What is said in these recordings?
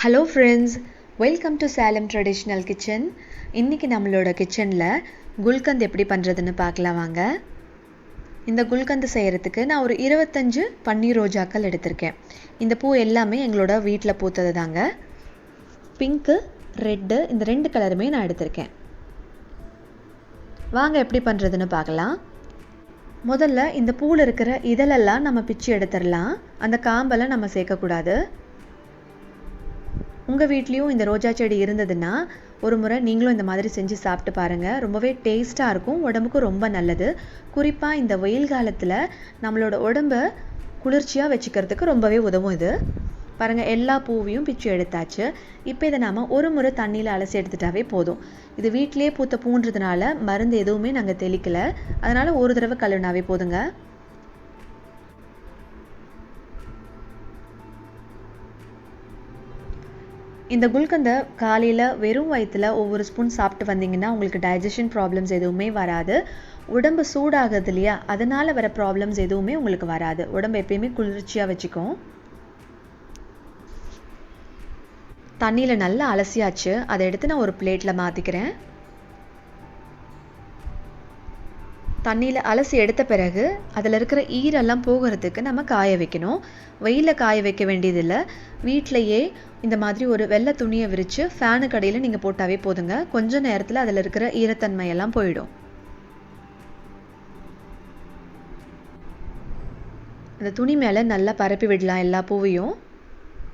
Hello friends, welcome to Salem traditional kitchen. இன்றைக்கி நம்மளோட கிச்சனில் குல்கந்த் எப்படி பண்ணுறதுன்னு பார்க்கலாம் வாங்க. இந்த குல்கந்த் செய்கிறதுக்கு நான் ஒரு 25 பன்னீர் ரோஜாக்கள் எடுத்திருக்கேன். இந்த பூ எல்லாமே எங்களோட வீட்டில் பூத்தது தாங்க. பிங்க்கு, ரெட்டு, இந்த 2 கலருமே நான் எடுத்திருக்கேன். வாங்க எப்படி பண்ணுறதுன்னு பார்க்கலாம். முதல்ல இந்த பூவில் இருக்கிற இதழெல்லாம் நம்ம பிச்சு எடுத்துடலாம். அந்த காம்பெல்லாம் நம்ம சேர்க்கக்கூடாது. உங்கள் வீட்லேயும் இந்த ரோஜா செடி இருந்ததுன்னா ஒரு முறை நீங்களும் இந்த மாதிரி செஞ்சு சாப்பிட்டு பாருங்கள். ரொம்பவே டேஸ்ட்டாக இருக்கும், உடம்புக்கும் ரொம்ப நல்லது. குறிப்பாக இந்த வெயில் காலத்தில் நம்மளோட உடம்பை குளிர்ச்சியாக வச்சுக்கிறதுக்கு ரொம்பவே உதவும் இது. பாருங்கள், எல்லா பூவையும் பிச்சு எடுத்தாச்சு. இப்போ இதை நாம் ஒரு முறை தண்ணியில் அலசி எடுத்துட்டாவே போதும். இது வீட்டிலே பூத்த பூன்றதுனால மருந்து எதுவுமே நாங்கள் தெளிக்கலை, அதனால் ஒரு தடவை கழுவினாவே போதுங்க. இந்த குல்கந்தை காலையில் வெறும் வயிற்றில் ஒவ்வொரு ஸ்பூன் சாப்பிட்டு வந்தீங்கன்னா உங்களுக்கு டைஜஷன் ப்ராப்ளம்ஸ் எதுவுமே வராது. உடம்பு சூடாகுது இல்லையா, அதனால் வர ப்ராப்ளம்ஸ் எதுவுமே உங்களுக்கு வராது. உடம்பு எப்பயுமே குளிர்ச்சியாக வச்சுக்கும். தண்ணியில் நல்லா அலசியாச்சு. அதை எடுத்து நான் ஒரு பிளேட்டில் மாற்றிக்கிறேன். தண்ணியில் அலசி எடுத்த பிறகு அதில் இருக்கிற ஈரெல்லாம் போகிறதுக்கு நம்ம காய வைக்கணும். வெயிலில் காய வைக்க வேண்டியதில்லை. வீட்டிலையே இந்த மாதிரி ஒரு வெள்ளை துணியை விரித்து ஃபேனுக்கு அடியில் நீங்கள் போட்டாவே போதுங்க. கொஞ்ச நேரத்தில் அதில் இருக்கிற ஈரத்தன்மையெல்லாம் போயிடும். அந்த துணி மேலே நல்லா பரப்பி விடலாம். எல்லா பூவையும்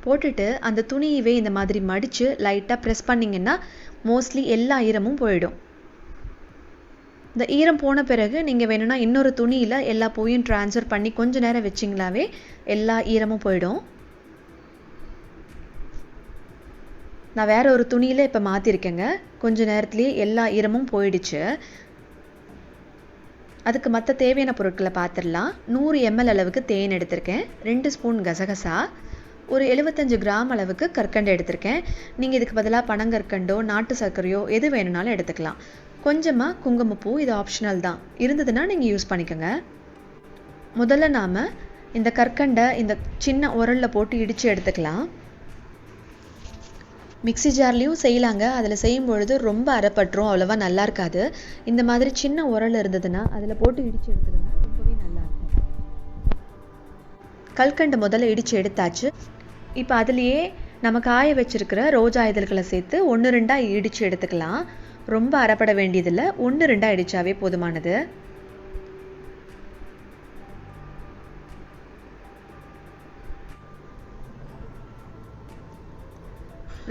போட்டுட்டு அந்த துணியவே இந்த மாதிரி மடித்து லைட்டாக ப்ரெஸ் பண்ணிங்கன்னா மோஸ்ட்லி எல்லா ஈரமும் போயிடும். இந்த ஈரம் போன பிறகு நீங்கள் வேணும்னா இன்னொரு துணியில் எல்லா பூவையும் ட்ரான்ஸ்ஃபர் பண்ணி கொஞ்ச நேரம் வச்சிங்களாவே எல்லா ஈரமும் போயிடும். நான் வேற ஒரு துணியில் இப்போ மாற்றிருக்கேங்க. கொஞ்ச நேரத்துலேயே எல்லா ஈரமும் போயிடுச்சு. அதுக்கு மற்ற தேவையான பொருட்களை பார்த்துடலாம். 100 ml அளவுக்கு தேன் எடுத்திருக்கேன். 2 ஸ்பூன் கசகசா, ஒரு 75 கிராம் அளவுக்கு கற்கண்டு எடுத்திருக்கேன். நீங்கள் இதுக்கு பதிலாக பனங்கற்கண்டோ நாட்டு சர்க்கரையோ எது வேணும்னாலும் எடுத்துக்கலாம். கொஞ்சமாக குங்குமப்பூ, இது ஆப்ஷனல் தான், இருந்ததுன்னா நீங்கள் யூஸ் பண்ணிக்கோங்க. முதல்ல நாம் இந்த கற்கண்டை இந்த சின்ன உரலில் போட்டு இடித்து எடுத்துக்கலாம். மிக்ஸி ஜார்லேயும் செய்யலாங்க. அதில் செய்யும் பொழுது ரொம்ப அரைப்பட்டுரும், அவ்வளோவா நல்லா இருக்காது. இந்த மாதிரி சின்ன உரல் இருந்ததுன்னா அதில் போட்டு இடித்து எடுத்துடுங்க, ரொம்பவே நல்லாயிருக்கும். கற்கண்டு முதல்ல இடித்து எடுத்தாச்சு. இப்போ அதுலேயே நம்ம காய வச்சிருக்கிற ரோஜா இதழ்களை சேர்த்து 1-2 இடித்து எடுத்துக்கலாம். ரொம்ப அரைப்பட வேண்டியதில்லை, 1-2 இடிச்சாவே போதுமானது.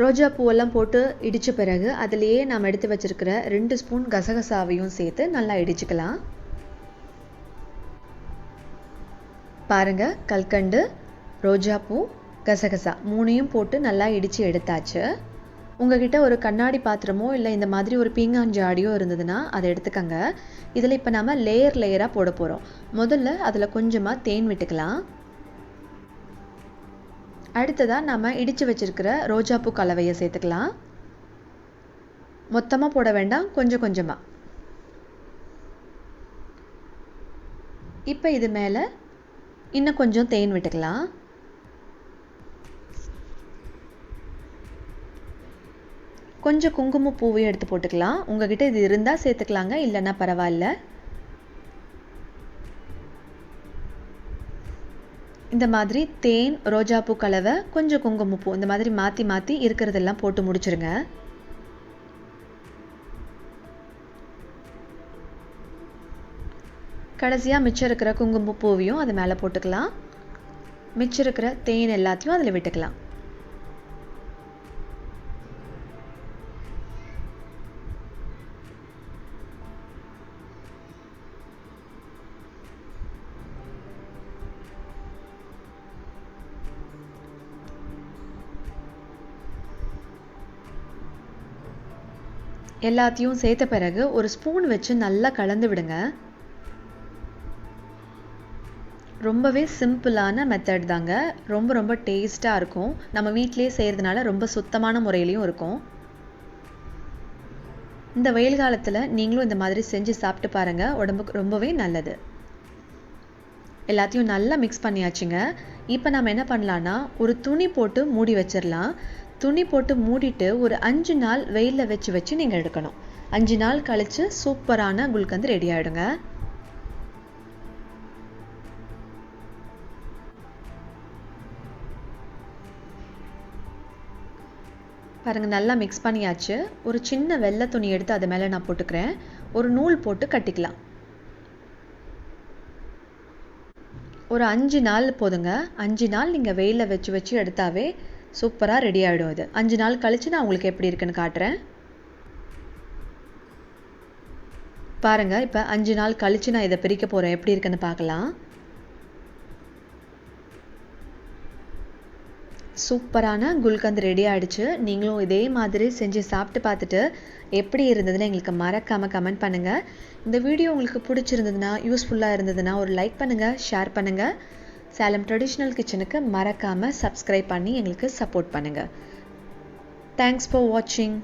ரோஜா பூவெல்லாம் போட்டு இடித்த பிறகு அதிலேயே நாம் எடுத்து வச்சிருக்கிற 2 ஸ்பூன் கசகசாவையும் சேர்த்து நல்லா இடிச்சுக்கலாம். பாருங்க, கல்கண்டு, ரோஜா பூ, கசகசா 3யும் போட்டு நல்லா இடித்து எடுத்தாச்சு. உங்ககிட்ட ஒரு கண்ணாடி பாத்திரமோ இல்லை இந்த மாதிரி ஒரு பீங்கான் ஜாடியோ இருந்ததுன்னா அதை எடுத்துக்கங்க. இதில் இப்போ நம்ம லேயராக போட போகிறோம். முதல்ல அதில் கொஞ்சமாக தேன் விட்டுக்கலாம். அடுத்ததாக நம்ம இடித்து வச்சிருக்கிற ரோஜாப்பூ கலவையை சேர்த்துக்கலாம். மொத்தமாக போட வேண்டாம், கொஞ்சம் கொஞ்சமாக. இப்போ இது மேலே இன்னும் கொஞ்சம் தேன் விட்டுக்கலாம். கொஞ்சம் குங்கும பூவையும் எடுத்து போட்டுக்கலாம். உங்ககிட்ட இது இருந்தால் சேர்த்துக்கலாங்க, இல்லைன்னா பரவாயில்ல. இந்த மாதிரி தேன், ரோஜாப்பூ கலவை, கொஞ்சம் குங்குமப்பூ, இந்த மாதிரி மாற்றி மாற்றி இருக்கிறதெல்லாம் போட்டு முடிச்சிருங்க. கடைசியாக மிச்சம் இருக்கிற குங்குமப்பூவையும் அது மேலே போட்டுக்கலாம். மிச்சம் இருக்கிற தேன் எல்லாத்தையும் அதில் விட்டுக்கலாம். எல்லாத்தையும் சேர்த்த பிறகு ஒரு ஸ்பூன் வச்சு நல்லா கலந்து விடுங்க. ரொம்பவே சிம்பிளான மெத்தட் தாங்க. ரொம்ப ரொம்ப டேஸ்ட்டாக இருக்கும். நம்ம வீட்டிலே செய்கிறதுனால ரொம்ப சுத்தமான முறையிலையும் இருக்கும். இந்த வெயில் காலத்தில் நீங்களும் இந்த மாதிரி செஞ்சு சாப்பிட்டு பாருங்கள், உடம்புக்கு ரொம்பவே நல்லது. எல்லாத்தையும் நல்லா மிக்ஸ் பண்ணியாச்சுங்க. இப்போ நம்ம என்ன பண்ணலான்னா ஒரு துணி போட்டு மூடி வச்சிடலாம். துணி போட்டு மூடிட்டு ஒரு 5 நாள் வெயிலில் வச்சு நீங்கள் எடுக்கணும். 5 நாள் கழித்து சூப்பரான குல்கந்த் ரெடி ஆகிடுங்க. பாருங்கள், நல்லா மிக்ஸ் பண்ணியாச்சு. ஒரு சின்ன வெள்ளை துணி எடுத்து அது மேலே நான் போட்டுக்கிறேன். ஒரு நூல் போட்டு கட்டிக்கலாம். ஒரு 5 நாள் போதுங்க. 5 நாள் நீங்கள் வெயிலில் வச்சு எடுத்தாவே சூப்பராக ரெடி ஆகிடும். இது 5 நாள் கழித்து நான் உங்களுக்கு எப்படி இருக்குன்னு காட்டுறேன். பாருங்கள், இப்போ 5 நாள் கழித்து நான் இதை பிரிக்க போகிறேன். எப்படி இருக்குன்னு பார்க்கலாம். சூப்பரான குல்கந்த் ரெடி ஆகிடுச்சு. நீங்களும் இதே மாதிரி செஞ்சு சாப்பிட்டு பார்த்துட்டு எப்படி இருந்ததுன்னு எங்களுக்கு மறக்காமல் கமெண்ட் பண்ணுங்கள். இந்த வீடியோ உங்களுக்கு பிடிச்சிருந்ததுன்னா, யூஸ்ஃபுல்லாக இருந்ததுன்னா ஒரு லைக் பண்ணுங்கள், ஷேர் பண்ணுங்கள். சேலம் ட்ரெடிஷ்னல் கிச்சனுக்கு மறக்காமல் சப்ஸ்கிரைப் பண்ணி எங்களுக்கு சப்போர்ட் பண்ணுங்கள். தேங்க்ஸ் ஃபார் வாட்சிங்.